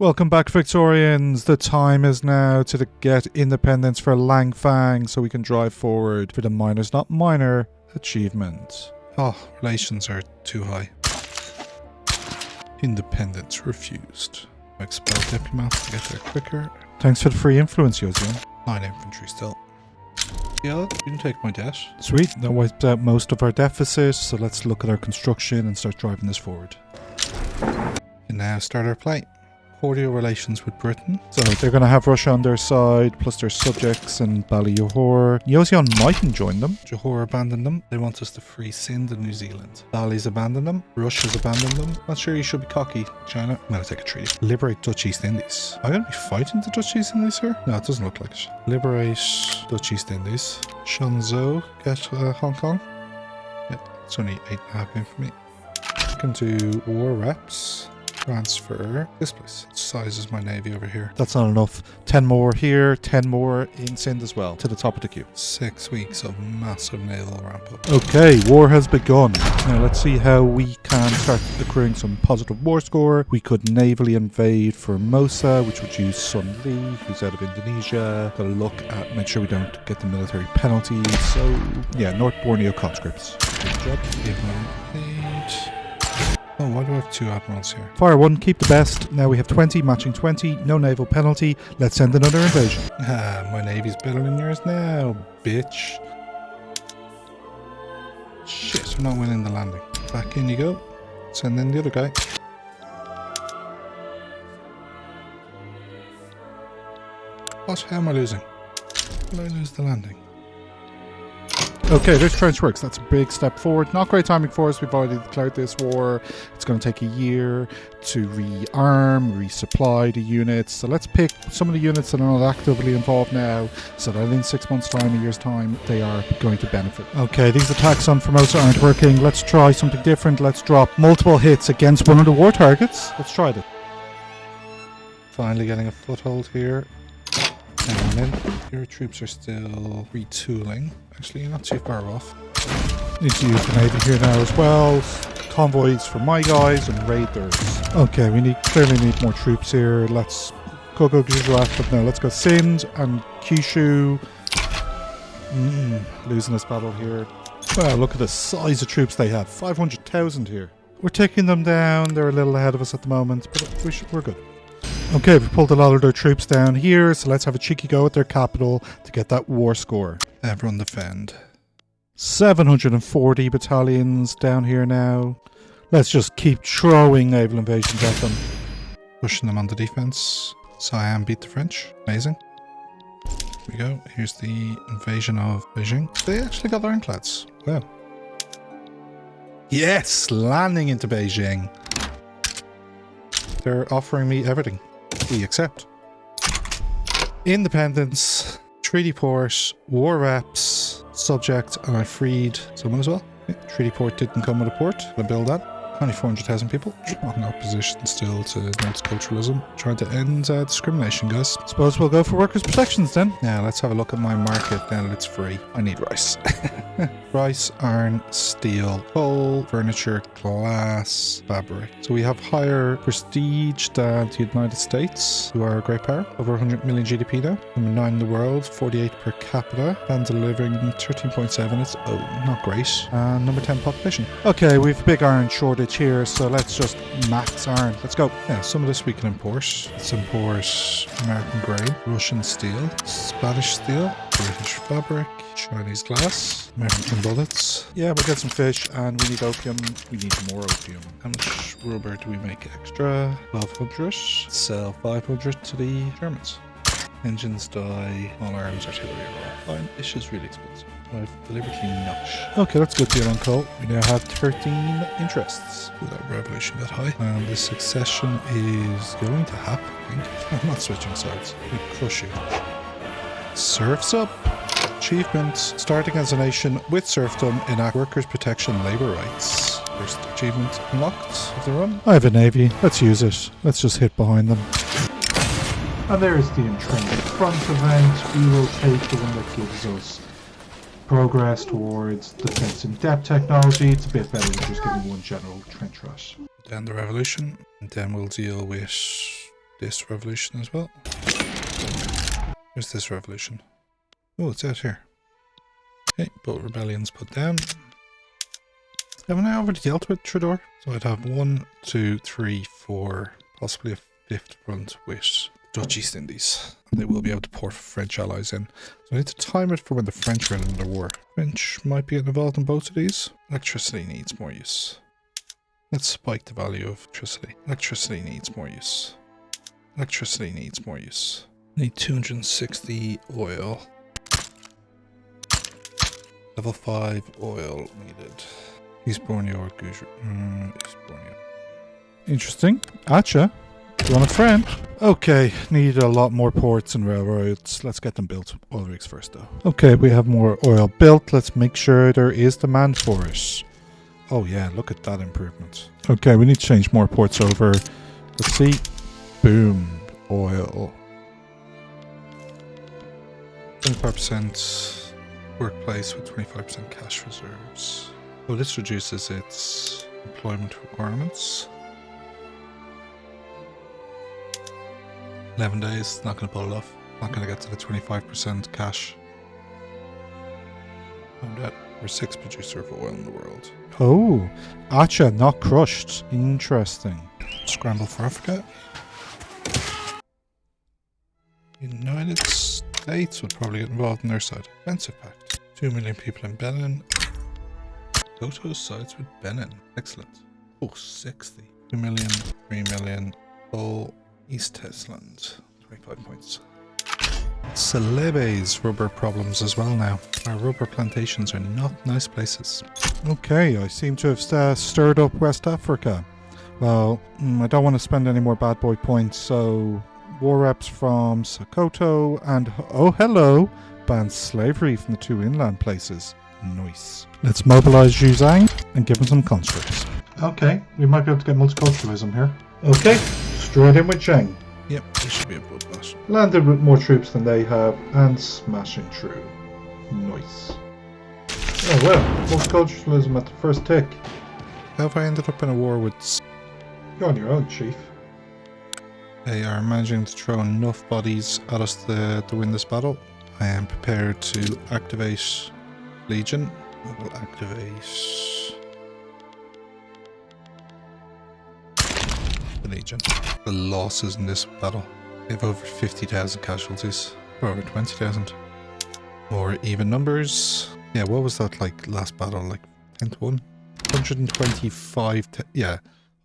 Welcome back, Victorians. The time is now to get independence for Lanfang so we can drive forward for the minors not minor achievement. Oh, relations are too high. Independence refused. Expel diplomats to get there quicker. Thanks for the free influence, Yozian. 9 infantry still. Yeah, you can take my debt. Sweet, that wiped out most of our deficit, so let's look at our construction and start driving this forward. And now start our play. Cordial relations with Britain. So they're going to have Russia on their side, plus their subjects and Bali-Johor. Joseon mightn't join them. Johor abandoned them. They want us to free Sindh and New Zealand. Bali's abandoned them. Russia's abandoned them. Not sure you should be cocky, China. I'm going to take a treaty. Liberate Dutch East Indies. Am I going to be fighting the Dutch East Indies here? No, it doesn't look like it. Liberate Dutch East Indies. Shenzhou, get Hong Kong. Yeah, it's only 8.5 in for me. I can do war reps. Transfer this place. Size is my navy over here. That's not enough. 10 more here, 10 more in Sindh as well, to the top of the queue. 6 weeks of massive naval ramp up. Okay, war has begun. Now let's see how we can start accruing some positive war score. We could navally invade Formosa, which would use Sun Lee, who's out of Indonesia. Gotta look at, make sure we don't get the military penalties. So yeah, North Borneo conscripts. Good job. Complete. Oh, why do I have 2 admirals here? Fire 1, keep the best. Now we have 20, matching 20. No naval penalty. Let's send another invasion. Ah, my navy's better than yours now, bitch. Shit, I'm not winning the landing. Back in you go. Send in the other guy. What? How am I losing? Will I lose the landing? Okay, this trench works. That's a big step forward. Not great timing for us. We've already declared this war. It's going to take a year to rearm, resupply the units. So let's pick some of the units that are not actively involved now, so that in 6 months' time, a year's time, they are going to benefit. Okay, these attacks on Formosa aren't working. Let's try something different. Let's drop multiple hits against one of the war targets. Let's try that. Finally getting a foothold here. And then your troops are still retooling. Actually, you're not too far off. Need to use the navy here now as well. Convoys for my guys and raiders. Okay, we clearly need more troops here. Let's go Gujarat, but no, let's go Sindh and Kyushu. Losing this battle here. Wow, look at the size of troops they have. 500,000 here. We're taking them down. They're a little ahead of us at the moment, but we're good. Okay, we've pulled a lot of their troops down here, so let's have a cheeky go at their capital to get that war score. Everyone defend. 740 battalions down here now. Let's just keep throwing naval invasions at them. Pushing them on the defense. Siam beat the French. Amazing. Here we go. Here's the invasion of Beijing. They actually got their ironclads. Wow. Yes! Landing into Beijing. They're offering me everything. We accept. Independence, treaty port, war reps, subject, and I freed someone as well. Yeah, treaty port didn't come with a port. I build that. Only 400,000 people. In opposition still to multiculturalism. Trying to end discrimination, guys. Suppose we'll go for workers' protections then. Now let's have a look at my market now that it's free. I need rice. Rice, iron, steel, coal, furniture, glass, fabric. So we have higher prestige than the United States, who are a great power. Over 100 million GDP now. Number 9 in the world, 48 per capita. And delivering 13.7. It's not great. And number 10 population. Okay, we've a big iron shortage here, so let's just max iron. Let's go. Yeah, some of this we can import. Let's import American grain, Russian steel, Spanish steel, British fabric, Chinese glass, American bullets. Yeah, we'll get some fish, and we need opium. We need more opium. How much rubber do we make extra? 1200. Sell 500 to the Germans. Engines die, all arms, artillery are all fine. Fish is really expensive. I've deliberately not. Okay, that's a good deal on coal. We now have 13 interests. Ooh, that revolution got high. And the succession is going to happen, I think. I'm not switching sides. We crush you. Serfs up. Achievement. Starting as a nation with serfdom, enact workers' protection labour rights. First achievement unlocked of the run. I have a navy. Let's use it. Let's just hit behind them. And there's the entrenched front event. We will take the one that gives us progress towards defense in depth technology. It's a bit better than just giving one general trench rush. Then the revolution, and then we'll deal with this revolution as well. Here's this revolution. Oh, it's out here. Okay, both rebellions put down. Haven't I already dealt with Trador? So I'd have 1, 2, 3, 4, possibly a 5th front with Dutch East Indies. They will be able to pour French allies in. So I need to time it for when the French are in the war. French might be involved in both of these. Electricity needs more use. Let's spike the value of electricity. Electricity needs more use. Electricity needs more use. Need 260 oil. Level 5 oil needed. East Borneo or Gujarat? East Borneo. Interesting. Acha, you want a friend? Okay, need a lot more ports and railroads. Let's get them built. Oil rigs first though. Okay, we have more oil built. Let's make sure there is demand for it. Oh yeah, look at that improvement. Okay, we need to change more ports over. Let's see. Boom. Oil. 25% workplace with 25% cash reserves. Oh, this reduces its employment requirements. 11 days, not going to pull it off. Not going to get to the 25% cash. I'm dead. We're 6th producer of oil in the world. Oh, Acha, not crushed. Interesting. Scramble for Africa. United States would probably get involved on their side. Defensive pact. 2 million people in Benin. Toto's sides with Benin. Excellent. Oh, 60. 2 million, 3 million. Oh, East Tesland. 25 points. Celebe's rubber problems as well now. Our rubber plantations are not nice places. Okay, I seem to have stirred up West Africa. Well, I don't want to spend any more bad boy points, so war reps from Sokoto and, oh hello, banned slavery from the 2 inland places. Nice. Let's mobilize Zhuzhang and give him some conscripts. Okay, we might be able to get multiculturalism here. Okay, straight in with Zheng. Yep, this should be a bloodbath. Landed with more troops than they have and smashing through. Nice. Oh well, multiculturalism at the first tick. How have I ended up in a war with... You're on your own, Chief. They are managing to throw enough bodies at us to win this battle. I am prepared to activate Legion. I will activate the Legion. The losses in this battle. They have over 50,000 casualties. Or over 20,000. Or even numbers. Yeah, what was that like last battle? Like 10 to 1? 125 yeah.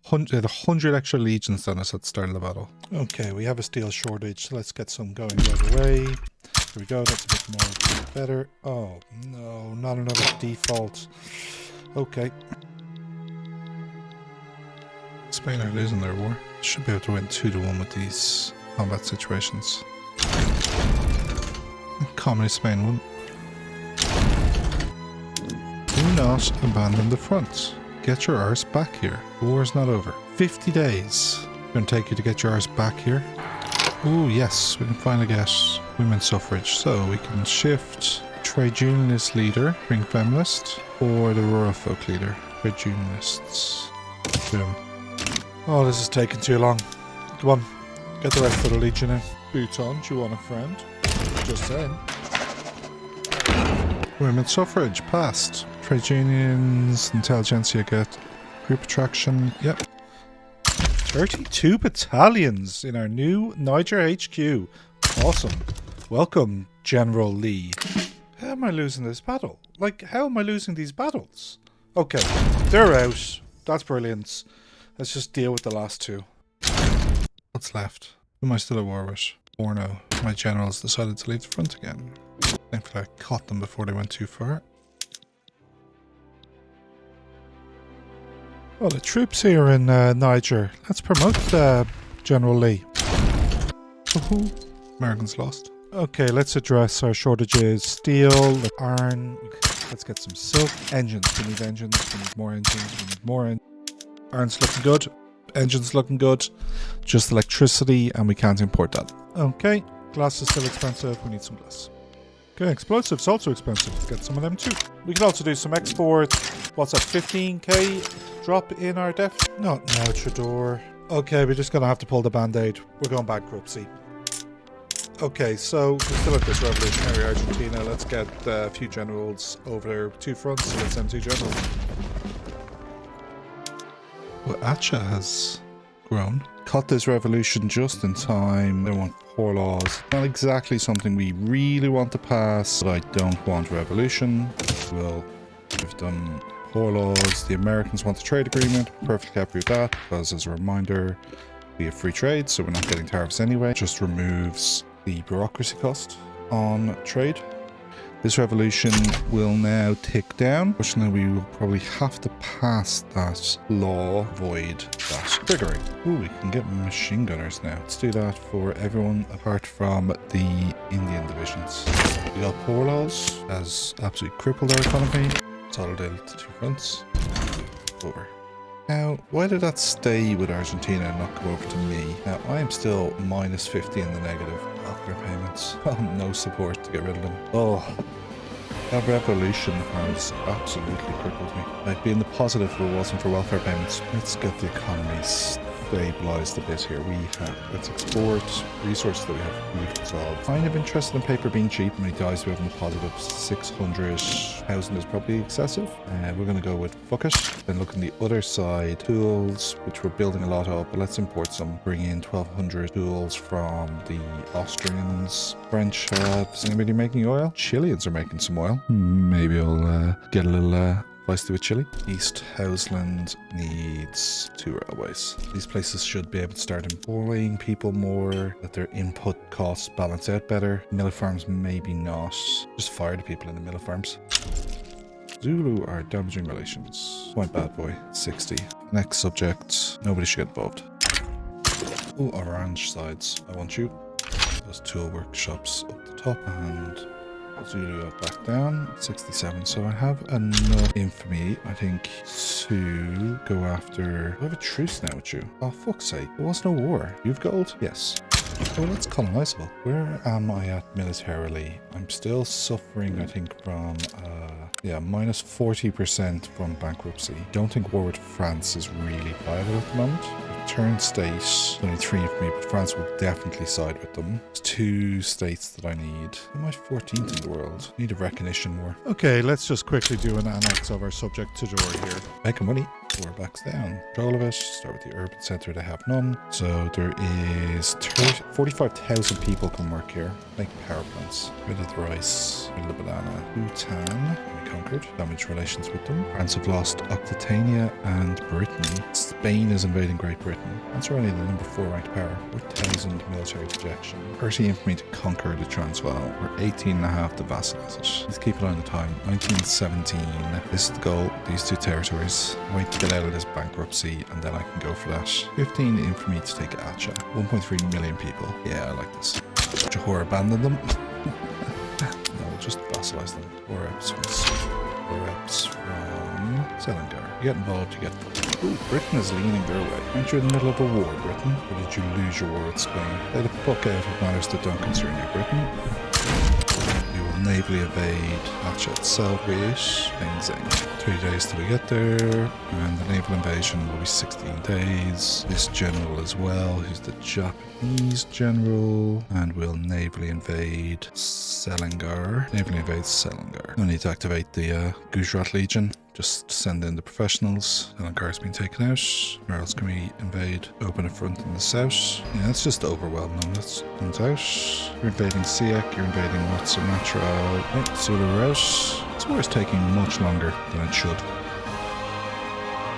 100 extra legions than us at the start of the battle. Okay, we have a steel shortage, so let's get some going right away. Here we go, that's a bit more better. Oh no, not another default. Okay. Spain are losing their war. Should be able to win 2-1 with these combat situations. Communist Spain won. Do not abandon the front. Get your arse back here. The war's not over. 50 days. It's going to take you to get your arse back here. Oh yes, we can finally get women's suffrage. So we can shift trade unionist leader, bring feminist, or the rural folk leader, trade unionists. Boom. Oh, this is taking too long. Come on, get the rest of the Legion in. Bhutan, do you want a friend? Just saying. Women's suffrage passed. Trade unions, intelligentsia get group attraction. Yep. 32 battalions in our new Niger HQ. Awesome. Welcome, General Lee. How am I losing this battle? Like, how am I losing these battles? Okay, they're out. That's brilliant. Let's just deal with the last 2. What's left? Who am I still at war with? Borneo. My generals decided to leave the front again. Thankfully I caught them before they went too far. Well, the troops here in Niger. Let's promote General Lee. Americans lost. Okay, let's address our shortages. Steel, iron. Let's get some silk. Engines. We need engines. We need more engines. We need more engines. Iron's looking good. Engines looking good. Just electricity, and we can't import that. Okay, glass is still expensive. We need some glass. Okay, explosives also expensive. Let's get some of them too. We can also do some exports. What's that, 15k drop in our def? Not now, Trador. Okay, we're just going to have to pull the band-aid. We're going bankruptcy. Okay, so we still have this revolutionary Argentina. Let's get a few generals over there. 2 fronts, so let's send 2 generals. Well, Acha has grown. Cut this revolution just in time. They want poor laws. Not exactly something we really want to pass, but I don't want revolution. We'll give them poor laws. The Americans want a trade agreement. Perfectly happy with that, because as a reminder, we have free trade, so we're not getting tariffs anyway. Just removes the bureaucracy cost on trade. This revolution will now tick down. Fortunately, we will probably have to pass that law, void that triggering. Ooh, we can get machine gunners now. Let's do that for everyone apart from the Indian divisions. We got poor laws, has absolutely crippled our economy. Consolidated to 2 fronts. Over. Now, why did that stay with Argentina and not come over to me? Now, I am still minus 50 in the negative. Welfare payments. Oh, no support to get rid of them. Oh, that revolution has absolutely crippled me. I'd be in the positive if it wasn't for welfare payments. Let's get the economy stabilized a bit here. Let's export resources that we have. We can solve. Kind of interested in paper being cheap. How many dies do we have in the positive? 600,000 is probably excessive. We're going to go with fuck it. Then look on the other side. Tools, which we're building a lot of, but let's import some. Bring in 1,200 tools from the Austrians. French is anybody making oil? Chileans are making some oil. Maybe I'll get a little feisty with Chile. East Houseland needs 2 railways. These places should be able to start employing people more, let their input costs balance out better. Mill farms maybe not. Just fire the people in the mill farms. Zulu are damaging relations. My bad boy, 60. Next subject, nobody should get involved. Oh, orange sides. I want you. Those tool workshops up the top and Zulu back down, 67. So I have enough infamy, I think, to go after... I have a truce now with you. Oh, fuck's sake. There was no war. You've gold? Yes. Oh, that's colonizable. Where am I at militarily? I'm still suffering, I think, from... yeah, minus 40% from bankruptcy. Don't think war with France is really viable at the moment. Return state, only 3 infamy, but France will definitely side with them. There's 2 states that I need. Am I 14th in the world? Need a recognition war. Okay, let's just quickly do an annex of our subject to Jor here. Making money. War backs down. Control of it. Start with the urban center. They have none. So there is 45,000 people can work here. Make power plants. Rid of the rice. Rid of the banana. Bhutan. We conquered. Damaged relations with them. France have lost Occitania and Britain. Spain is invading Great Britain. France are only the number 4 ranked power. 4,000 military projection. 30 infamy to conquer the Transvaal. We're 18.5 to vassalize it. Let's keep it on the time. 1917. This is the goal. These 2 territories. Wait to get out of this bankruptcy and then I can go for that. 15 infamy to take Acha. 1.3 million people. Yeah, I like this. Johor abandoned them. No, we'll just vassalize them. 4 reps from Selengar. You get involved, you get... Ooh, Britain is leaning their way. Aren't you in the middle of a war, Britain? Or did you lose your war with Spain? Play the fuck out of matters that don't concern you, Britain. We will navally evade Acha itself with Lanfang. 3 days till we get there, and the naval invasion will be 16 days. This general as well, who's the Japanese general, and we'll navally invade Selengar. Navally invade Selengar. No need to activate the Gujarat Legion. Just send in the professionals. Selengar's been taken out. Where else can we invade? Open a front in the south. Yeah, let's just overwhelm them. Let's front out. You're invading Siak, you're invading Wat Sumatra. Right, Sulu route. This war is taking much longer than it should.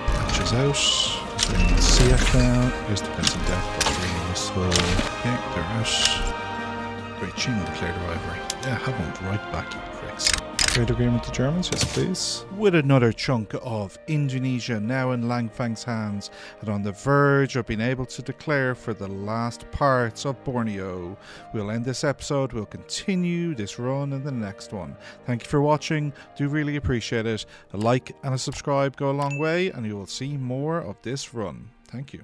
Patches out. Just bringing Siak now. Here's defensive death. That's really useful. Okay, they're out. Great, China declared a rivalry. Yeah, have one right back, you pricks. Trade agreement with the Germans, yes please. With another chunk of Indonesia now in Lanfang's hands and on the verge of being able to declare for the last parts of Borneo. We'll end this episode, we'll continue this run in the next one. Thank you for watching, do really appreciate it. A like and a subscribe go a long way and you will see more of this run. Thank you.